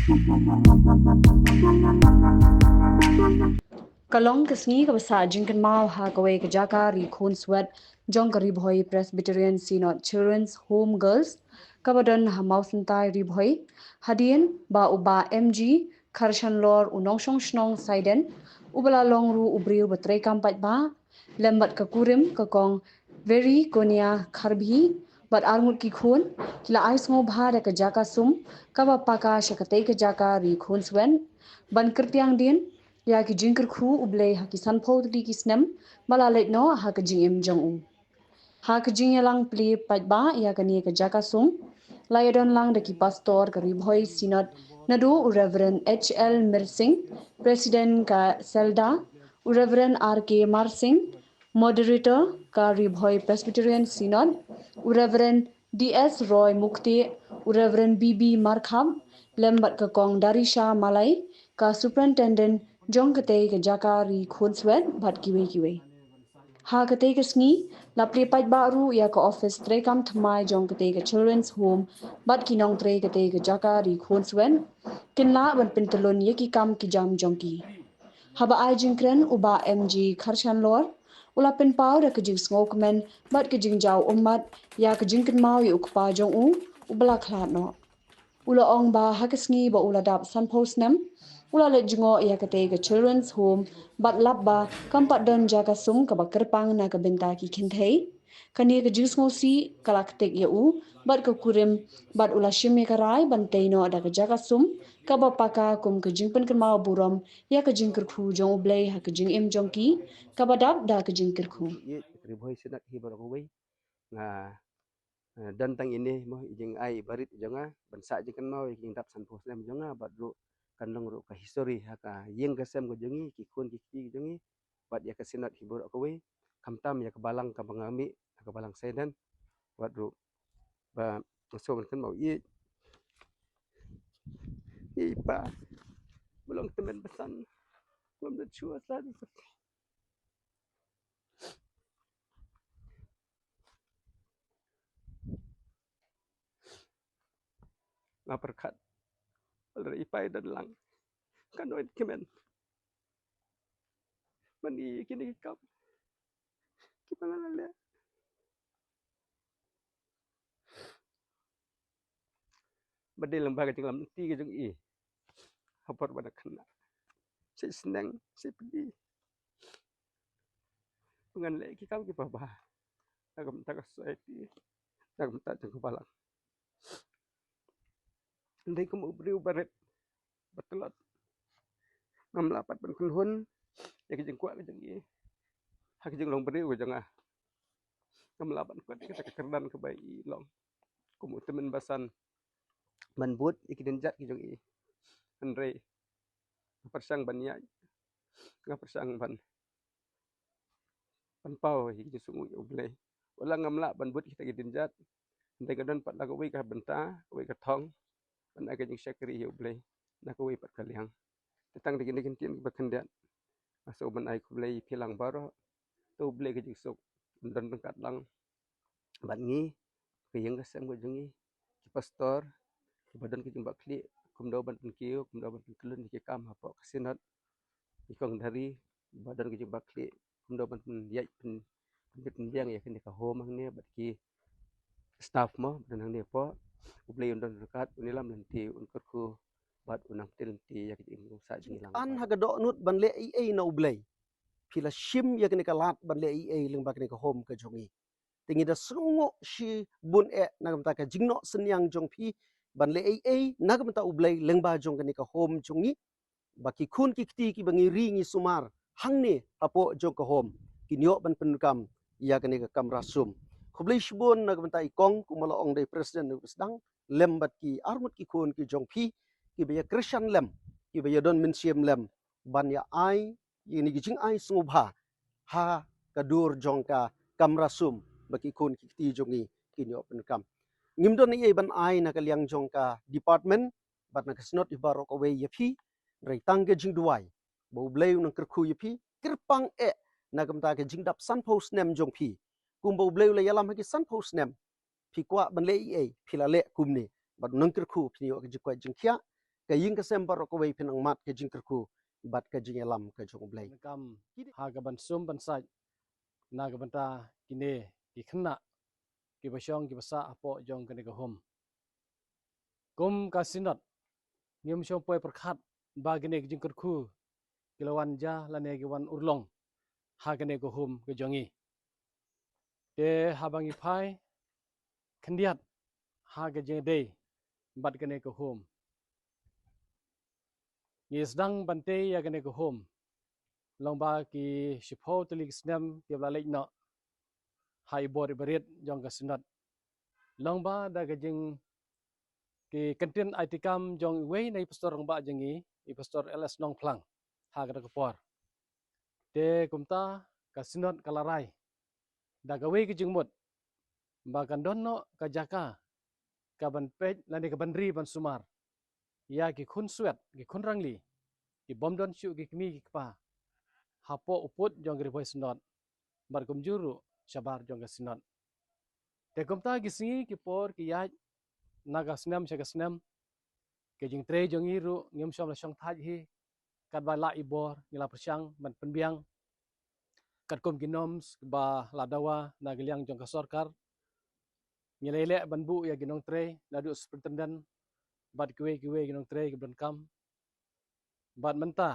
Kalong kasni ka basa jingkan mau ha kawe ka jaka ri khon swat jong ka ri bhoi Presbyterian Synod Children's Home Girls kabadon ha mau santai ri bhoi hadien ba uba MG kharshan lor unong shong shnong saiden ubala long ru ubriu batrai kampat ba lembat ka kurim ka kong very konia kharbhi bat armut ki khon kila ais ngo bha ka jaka sum ka ba paka shakatei ka jaka ri khon swen ban kertiang din ya ki jingkir khu ublei ha ki sanpho di ki snem mala let no ha ka jingim jong u ha ka jing lang pli pat ba ya ka ni ka jaka sung layadon lang de ki pastor ka ribhoi synod nadu reverend HL Mirsing president ka Selda reverend RK Marsing moderator ka ribhoi Presbyterian Synod reverend DS Roy Mukti reverend BB Markham lembat ka kong Darisha Malai ka superintendent jong kate ka jakari khonswet bhat kiwe ha kate ka sngi la ple pat baru ya ka office tre kam thmai jong kate ka children's home bat kinong tre kate ka jakari khonswen kinla ban pintalon ye ki kam ki jam jong ki haba ai jingkren uba MG kharshan lor ula pen pau da ka jing smoke men bat ka jing jaw ummat ya ka jingkin mau yu ukpa jong u ubala khlat no ula ong ba hakasngi ba ula dap san post nem ula le jingo ya kate ga children's home bat lab ba kampat don jaga sum ka ba kerpang na ka benta ki khinthei kani ga jisngo si kalaktek ya u bat ka kurim bat ula shime ka rai ban teino da ka jaga sum ka ba paka kum ka jingpen kan ma burom ya ka jingkir khu jong blei ha ka jing em jong ki ka ba dap da ka jingkir khu ribhoi senat hibarokowi nga dan tang ini mo ijing ai barit jonga bansa jingkan mau ijing dap san pos lem jonga badru kanlong ru ka history haka yeng kasem go jongi ki kun ki jongi bad ya kasinat hibarokowi kamtam ya kebalang ka bangami ka balang sedan badru ba so kan mau pa belum temen pesan belum chua tadi ngaperkat dari ipai dan lang kanoit kemen mani kini kap gimana le badai lembaga jenglam ti ke jeng i hapar pada kena saya senang saya pedih dengan lagi kau ki baba agam tak society agam tak jeng balang ndai ko beri baret betelat 68 ben kun ya ke jeng kuat ke jeng i hak jeng long beri ko jeng 68 kuat kita kekerdan ke bayi long kumu temen basan manbut ikiden jat ki jeng i andre persang bania ngapersang ban pau hi sungu ublei wala ngamla ban but kita gidin jat ndai gadon pat lagu wi ka benta wi ka thong ban aga jing syakri hi ublei na ko wi pat kaliang tetang digin digin tin bakendat aso ban ai kublei pilang baro to ublei ka jing sok dan bengkat lang ban ngi ke yang kasem go jungi ki pastor ki badan ki jumba kli kumdo ban kiu kumdo ban kelun ki kam hapo kasinat ikong dari badan ki jumba kli kumdo ban yai pen biang ya kini ka home ang ne bat ki staff mo dan ang ne po ublei undon dekat unilam nanti unkur ku bat unang tilenti ya ki ingong sa jilang an haga do nut ban le ai na ublei pila shim ya kini ka lat ban le ai leng ba kini ka home ka jongi tingi da sungo shi bun e nagam ta ka jingno senyang jong pi ban le ai nagam ta ublei leng ba jong kini ka home jongi baki kun ki kti ki bangi ringi sumar hangni apo jong ka home kinyo ban penukam ya kini ka kamra sum khublei shibun nagam ta ikong kumala ong dei president nu sedang lembat ki armut ki kun ki jong pi ki be christian lem ki be don min siem lem ban ya ai yini ki jing ai sungubha ha kadur jong ka kamra sum baki kun ki kti jongi kinyo penukam ngimdon ni ban ai na kaliang jong ka department bat na kasnot ibaro ko we yapi rai tangge jing duai bo bleu nang kerku yapi kerpang e nagam ta ke jing dap san post nem jong pi kum bo bleu le yalam ki san post nem pi kwa ban le e phila le kum ni bat nang kerku pni o ke jikwa jing khia ke ying ke sembar ko wei pinang mat ke jing kerku bat ke jing elam ke jong blai kam ha ga ban sum ban sai na ga ban ta kine ki khna ki ba shong ki ba sa apo jong kene ga hom kum ka sinat ngim shong poi perkhat ba gene jing kerku kilawan ja lane gi wan urlong ha gene ga hom ke jongi te habangi phai khandiat ha ga jeng dei bat gene ga hom ni sedang bante ya gene ga hom long ba ki shipho telik snam ki bla lek no hai bor berit jong ka sinat long ba da ga jing ki kantin aitikam jong wei nei pastor rong ba jengi I pastor ls nong plang ha ga ka por te kumta ka sinat kalarai da ga wei ki jing mut ba kan don no ka jaka ka ban pej lani ka ban ri ban sumar ya ki khun swet ki khun rangli ki bom don shu ki kmi ki pa hapo uput jong ri voice not bar kum juru shabar jong ka sinat te kumta ki singi ki por ki ya naga snam shaga snam ke jing tre jong iru ngem shom la shong thaj hi kat ba la ibor ngila persyang ban penbiang kat kom ginoms ba la dawa na giliang jong ka sorkar ngilele ban bu ya ginong tre na du superintendent bat kiwe ginong tre ki ban kam bat menta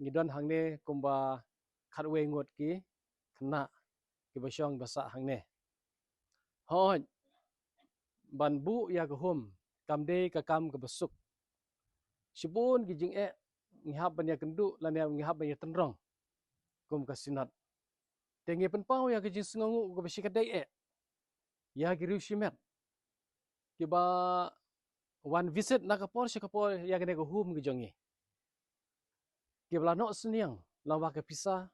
ngidon hangne kumba khatwe ngot ki khna ki ba shong ba sa hangne hoj ban bu ya ka hom kamde ka kam ka besuk sibun gi jing e ngihap ban ya kendu lan ya ngihap ban ya tenrong kum ka sinat tengi pen pau ya ki jing sngongu ka besi kadai e ya ki riu shimet ki ba one visit na ka por ya ka ne ka hum ki jongi ki bla no sniang lawa ka pisa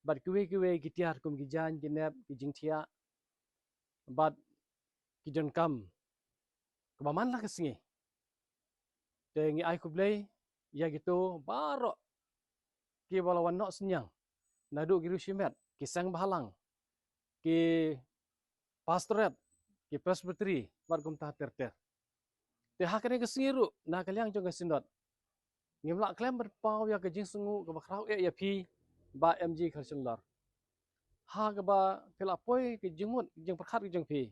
bat kiwe ki tiar kum ki jan ki nep ki jing thia bat ki jon kam ka ba man la ka singi tengi ai ku blei ya gitu baro ki bala wan no sniang nadu ki riu shimet ki sang bahalang ki pastorat ki presbytery bat kum ta ter te hakane ke singiru na kalyang jong ke sindot ngimla klem berpau ya ke jing sungu ke bakrau ya phi ba mg kharsun lor ha ke ba phila poi ke jingmut jing prakhat ke jong phi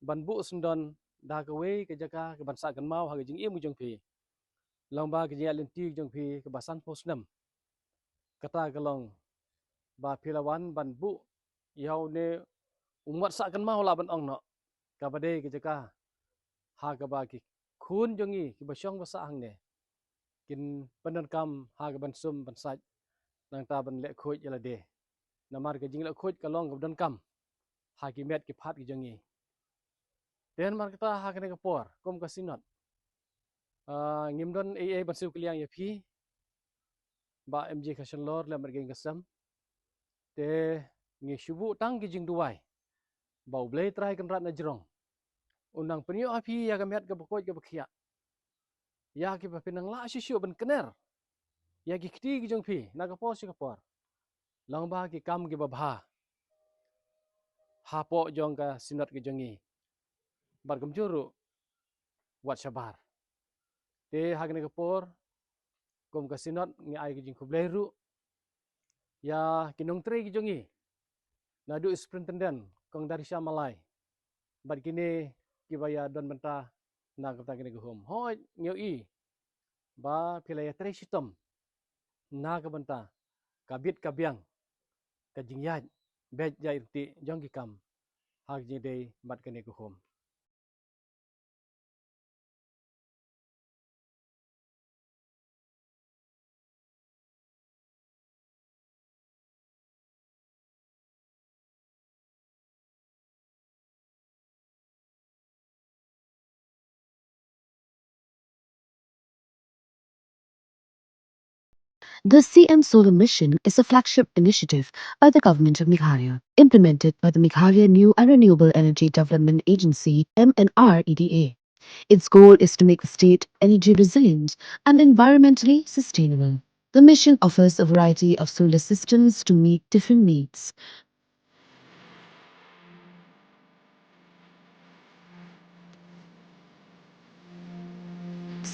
ban bu sundon da ke we ke jaka ke ban sa kan mau ha ke jing im jong phi long ba ke jia lenti jong phi ke basan posnam kata ke long ba philawan ban bu yau ne umat sa kan mau la ban ong no ka bade ke jaka ha ke ba ki khun jongi ki basyong basa hang ne kin panan kam ha ga ban sum ban saj nang ta ban le khoj yala de namar ke jing le khoj ka long ga dan kam ha ki met ki phat ki jongi den mar kata ha ka ne ka por kom ka sinot ngim don ban su kliang ya phi ba mg ka shan lor le mar ge ngasam te ngi shubu tang ki jing duai bau ble trai kan rat na jrong unang penyo api ya ga met ga bokoj ga bakhia ya ki pa pinang la shishu ban kener ya ki kti ki jong phi na ka por si ka por long ba ki kam ki ba bha ha po jong ka sinat ki jongi bar kum juru wat shabar te ha ka ne ka por kum ka sinat ngi ai ki jing ku bleru ya kinong tre ki jongi na du superintendent kong dari Malai bar kini ki ba ya don benta na ka ta ki ne ka hom hoj ngeu i ba pilaya tre sitom na ka benta kabit kabyang ka jingyaj bej jai ti jong ki kam hak jing dei bat ka ne ka hom The CM Solar Mission is a flagship initiative by the government of Meghalaya, implemented by the Meghalaya New and Renewable Energy Development Agency (MNREDA). Its goal is to make the state energy resilient and environmentally sustainable. The mission offers a variety of solar systems to meet different needs.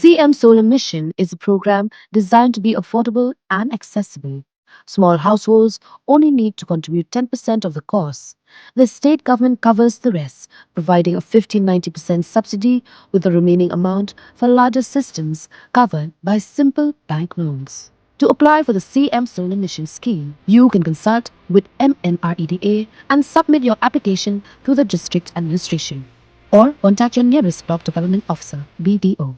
CM Solar Mission is a program designed to be affordable and accessible. Small households only need to contribute 10% of the cost. The state government covers the rest, providing a 15-90% subsidy with the remaining amount for larger systems covered by simple bank loans. To apply for the CM Solar Mission scheme, you can consult with MNREDA and submit your application through the district administration or contact your nearest block development officer, BDO.